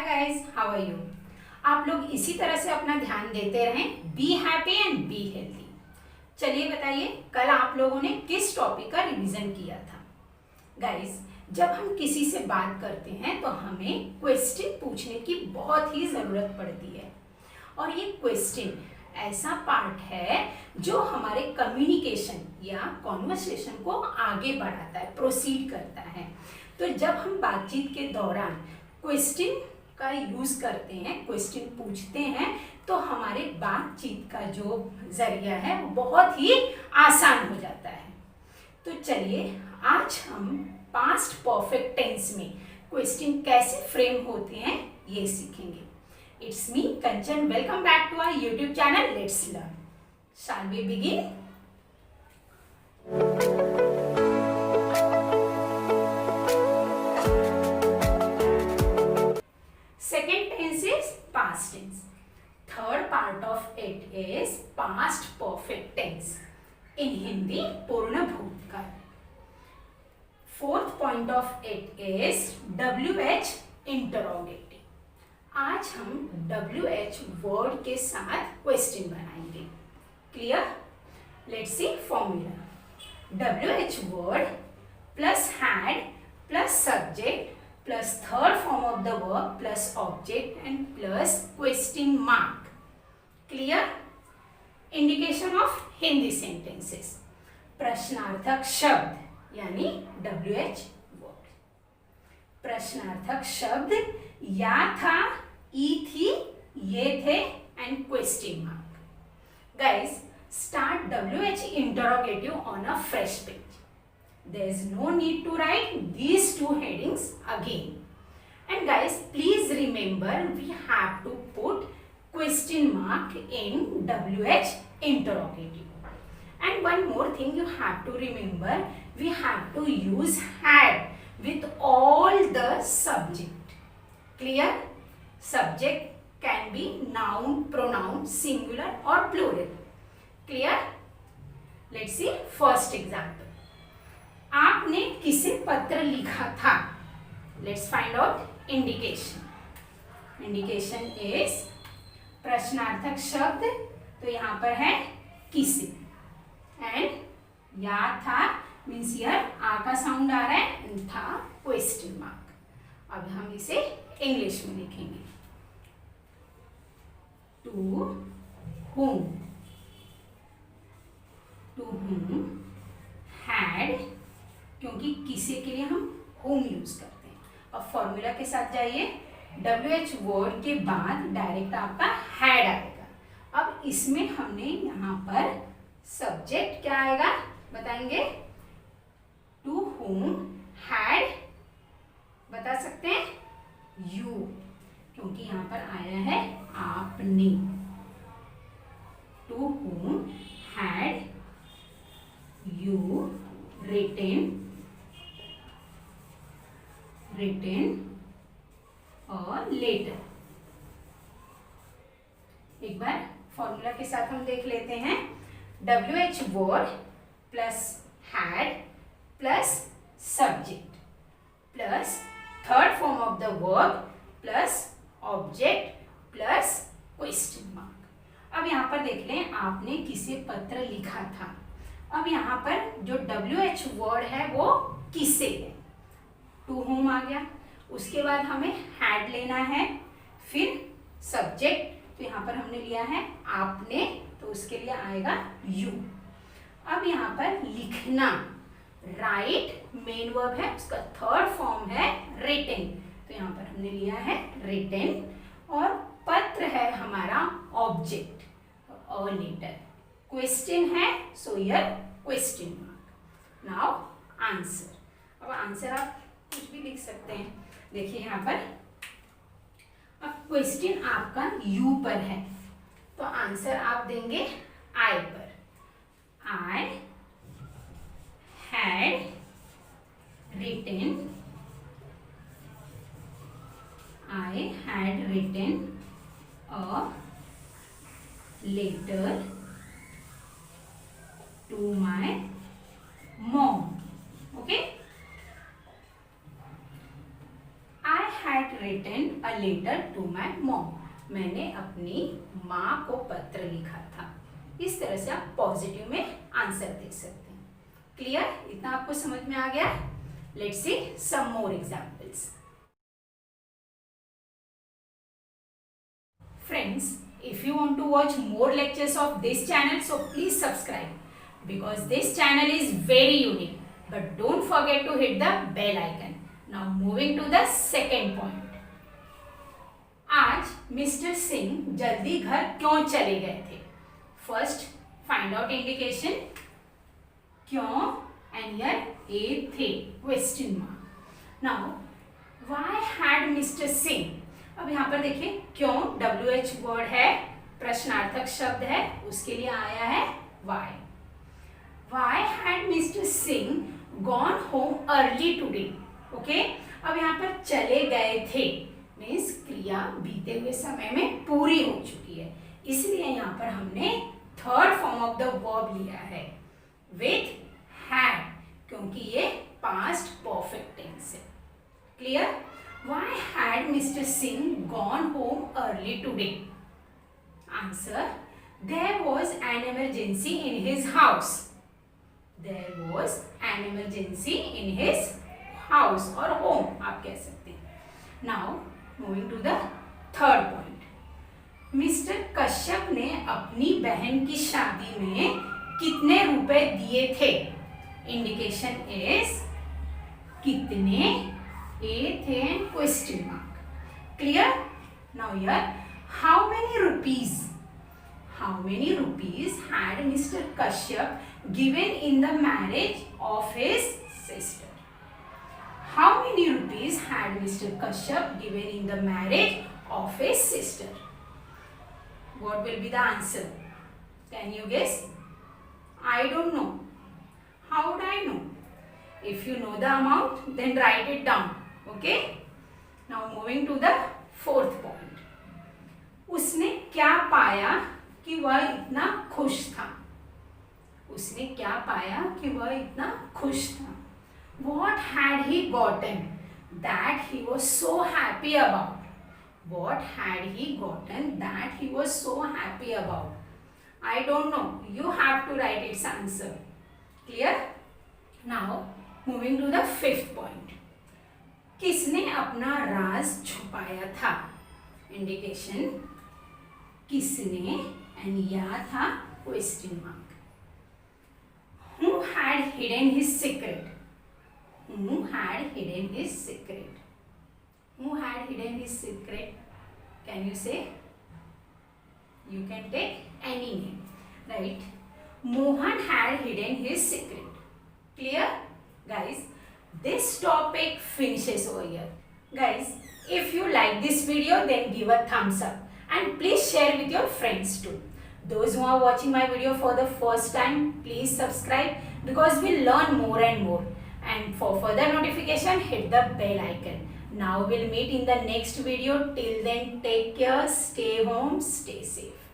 Guys, how are you. आप लोग इसी तरह से अपना ध्यान देते रहें, be happy and be healthy. चलिए बताइए, कल आप लोगों ने किस टॉपिक का रिवीजन किया था। गाइस, जब हम किसी से बात करते हैं तो हमें क्वेश्चन पूछने की बहुत ही ज़रूरत पड़ती है, और ये क्वेश्चन ऐसा पार्ट है जो हमारे कम्युनिकेशन या कॉन्वर्सेशन को आगे बढ़ाता है, प्रोसीड करता है। तो जब हम बातचीत के दौरान क्वेश्चन का यूज करते हैं, क्वेश्चन पूछते हैं, तो हमारे बातचीत का जो जरिया है वो बहुत ही आसान हो जाता है। तो चलिए आज हम पास्ट परफेक्ट टेंस में क्वेश्चन कैसे फ्रेम होते हैं ये सीखेंगे। It's me Kanchan, welcome back to our YouTube channel let's learn. Shall we begin? Second tense is past tense. Third part of it is past perfect tense. In Hindi, पूर्ण भूतकाल. Fourth point of it is WH interrogative. आज हम WH word के साथ question बनाएंगे. Clear? Let's see formula. WH word plus had plus subject plus third form of the verb plus object and plus question mark. Clear? Indication of Hindi sentences. प्रश्नार्थक शब्द यानी WH word. प्रश्नार्थक शब्द या था, ई थी, ये थे and question mark. Guys, start WH interrogative on a fresh page. There is no need to write these two headings again. And guys, please remember we have to put question mark in WH interrogative. And one more thing you have to remember, we have to use had with all the subject. Clear? Subject can be noun, pronoun, singular or plural. Clear? Let's see first example. आपने किसे पत्र लिखा था? Let's find out indication. Indication is प्रश्नार्थक शब्द, तो यहाँ पर है किसे, एंड या था मीन्स हियर आ का साउंड आ रहा है, एंड था क्वेश्चन मार्क. अब हम इसे इंग्लिश में लिखेंगे. To whom, to whom had, क्योंकि किसे के लिए हम whom यूज करते हैं. अब फॉर्मूला के साथ जाइए, WH वर्ड के बाद डायरेक्ट आपका had आएगा. अब इसमें हमने यहाँ पर सब्जेक्ट क्या आएगा बताएंगे, टू whom had, बता सकते हैं you, क्योंकि यहाँ पर आया है आपने. To whom had you written और लेटर. एक बार फॉर्मूला के साथ हम देख लेते हैं. WH word plus had plus subject plus third form of the verb plus object plus question mark. अब यहाँ पर देख लें, आपने किसे पत्र लिखा था. अब यहाँ पर जो WH वर्ड है वो किसे है, टू whom आ गया. उसके बाद हमें had लेना है, फिर सब्जेक्ट, तो यहाँ पर हमने लिया है आपने, तो उसके लिए आएगा you. अब यहाँ पर लिखना, राइट मेन वर्ब है, उसका थर्ड फॉर्म है written, तो यहाँ पर हमने लिया है written. और पत्र है हमारा ऑब्जेक्ट और लेटर. क्वेश्चन है, so here question mark. Now answer. अब आंसर आप कुछ भी लिख सकते हैं. देखिए यहाँ पर अब क्वेश्चन आपका यू पर है, तो आंसर आप देंगे आई पर. I had written a letter to my mom. Okay, I had had written a letter to my mom. मैंने अपनी माँ को पत्र लिखा था. इस तरह से आप पॉजिटिव में आंसर दे सकते हैं. क्लियर? इतना आपको समझ में आ गया? Let's see some more examples. Friends, if you want to watch more lectures of this channel, so please subscribe because this channel is very unique. But don't forget to hit the bell icon. Now moving to the second point. आज mister Singh जल्दी घर क्यों चले गए थे? First find out indication. क्यों and यर ए थे question mark. Now why had mister Singh. अब यहाँ पर देखिए क्यों WH वर्ड है, प्रश्नार्थक शब्द है, उसके लिए आया है why. Why had mister Singh gone home early today. Okay, अब यहाँ पर चले गए थे मीन्स क्रिया बीते हुए समय में पूरी हो चुकी है, इसलिए यहाँ पर हमने third form of the verb लिया है विथ हैड, क्योंकि ये पास्ट परफेक्ट टेंस है. Clear? Why had Mr. Singh gone home early today? Answer: there was an emergency in his house. There was an emergency in his house or home आप कह सकते हैं. Now moving to the third point. Mr. Kashyap ने अपनी बहन की शादी में कितने रुपए दिए थे? Indication is कितने A थे and question mark. Clear? Now here, how many rupees? How many rupees had Mr. Kashyap given in the marriage of his sister? How many rupees had Mr. Kashyap given in the marriage of his sister? What will be the answer? Can you guess? I don't know. How would I know? If you know the amount, then write it down. Okay? Now moving to the fourth point. उसने क्या पाया कि वह इतना खुश था? उसने क्या पाया कि वह इतना खुश था? What had he gotten that he was so happy about? What had he gotten that he was so happy about? I don't know. You have to write its answer. Clear? Now moving to the fifth point. किसने अपना राज छुपाया था? Indication किसने and या था question mark. Who had hidden his secret? Who had hidden his secret? Who had hidden his secret? Can you say? You can take any name, right? Mohan had hidden his secret. Clear, guys? This topic finishes over here. Guys, if you like this video, then give a thumbs up and please share with your friends too. Those who are watching my video for the first time, please subscribe because we learn more and more. And for further notification, hit the bell icon. Now we'll meet in the next video. Till then, take care, stay home, stay safe.